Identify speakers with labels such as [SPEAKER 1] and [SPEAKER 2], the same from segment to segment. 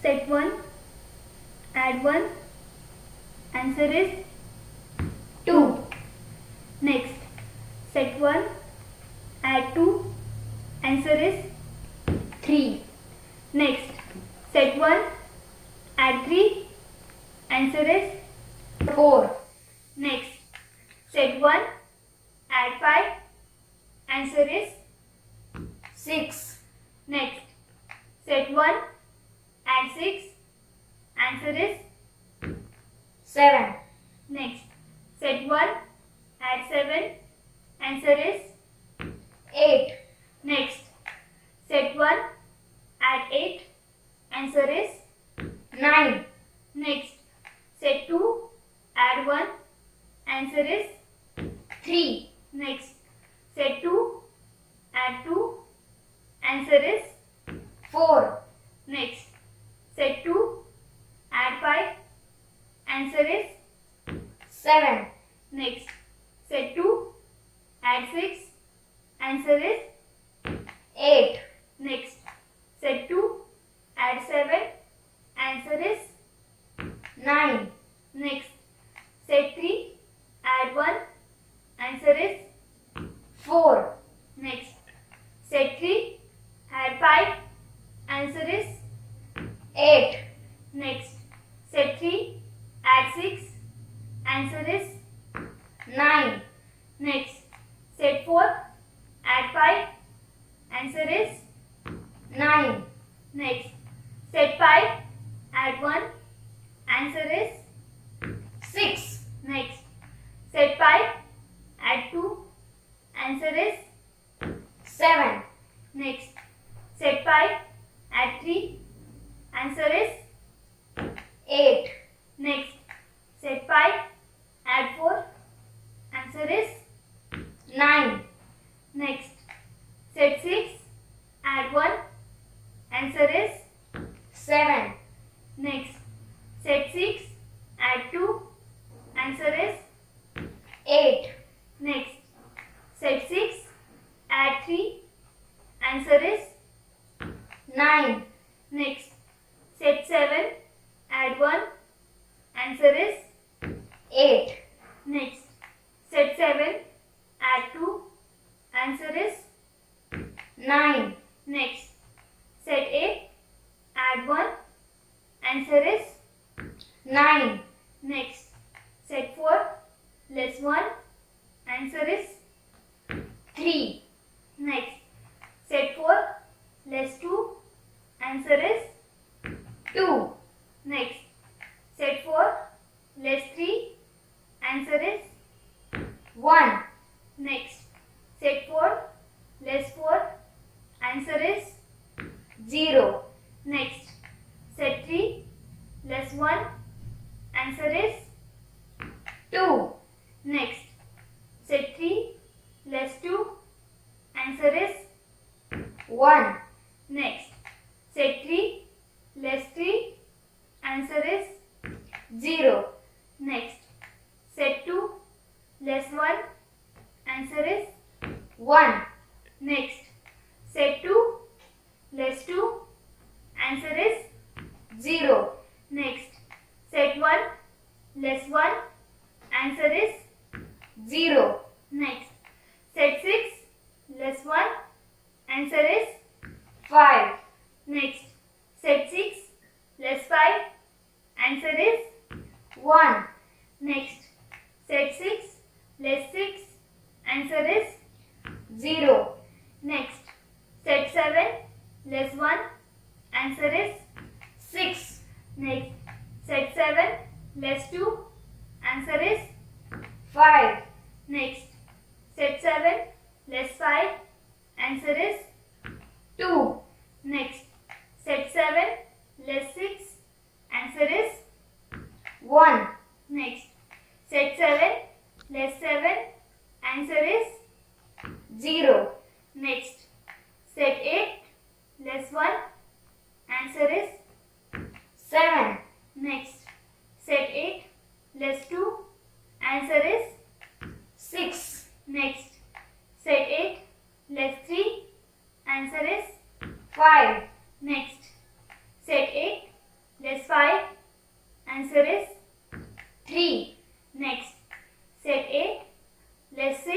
[SPEAKER 1] Set 1, add 1, answer is 2. Next, set 1, add 2, answer is 3. Next, set 1, add 3, answer is 4. Next, set 1, add 5, answer is 6. Next, set 1, add 6, answer is 7. Next, set 1, add 7, answer is 8. Next, set 1, add 8, answer is 9. Next, set 2, add 1, answer is 3. Next, set 2, add 2, answer is 4. Next, set 2, add 5, answer is 7. Next, set 2, add 6, answer is 8. Next, set 2, add 7, answer is 9. Next, set 3, add 1, answer is 4. Next, set 3, add 5, answer is 8. Next, set 3, add 6, answer is 9. Next, set 4, add 5, answer is 9. Next, set 5, add 1, answer is 6. Next, set 5, add 2, answer is 7. Next, set 5, add 3, answer is 8. Next, set 5, add 4, answer is 9. Next, set 6, add 1, answer is 7. Next, set 6, add 2, answer is 8. Next, set 6, add 3, answer is 9. Next, set 7, add 1, answer is 8. Next, set 7, add 2, answer is 9. Next, set 8, add 1, answer is 9. Next, set 4, less 1, answer is 3. Next, set 4, less 2, answer is 2. Next, set 4, less 3, answer is 1. Next, set 4, less 4, answer is 0. Next, set 3, less 1, answer is 2. Next, set 3, less 2, answer is 1. Next, set 3, less 3, answer is 0. Next, set 2, less 1, answer is 1. Next, set 2, less 2, answer is 0. Next, set 1, less 1, answer is 0. Next, set 6, less 1, answer is 5. Next, set 6, less 5, answer is 1. Next, set 6, less 6, answer is 0. Next, set 7, less 1, answer is 6. Next, set 7, less 2, answer is 5. Next, set 7, less 5, answer is 2. Next, set 7, less 6, answer is 1. Next, set 7, less 7, answer is 0. Next, set 8, less 1, answer is 7. Next, set 8, less 2, answer is 6. Next, set 8, less 3, answer is 5. Next, set 8, less 5, answer is 3. Next, set 8 less 6,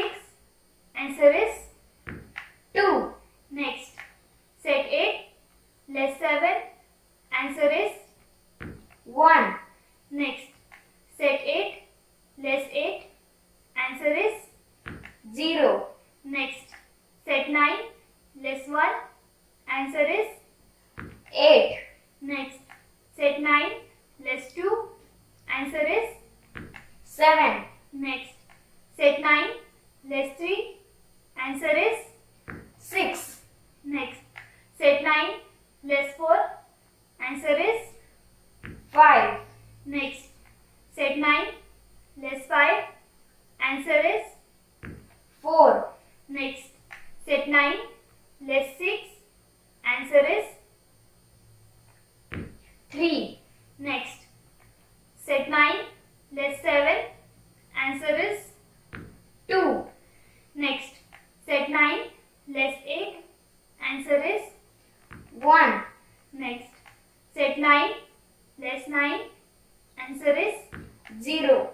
[SPEAKER 1] answer is 2. Next, set 8 less 7, answer is 1. Next, set 8 less 8, answer is 0. Next, set 9 less 1, answer is 8. Next, set 9 less 2, answer is 7. Next, set 9 less 3, answer is 6. Next, set 9 less 4, answer is 5. Next, set 9 less 5, answer is 4. Next, set 9 less 6, answer is 3. Next, set 9 less 7, answer is 2. Next, set 9 less 8, answer is 1. Next, set 9 less 9, answer is 0.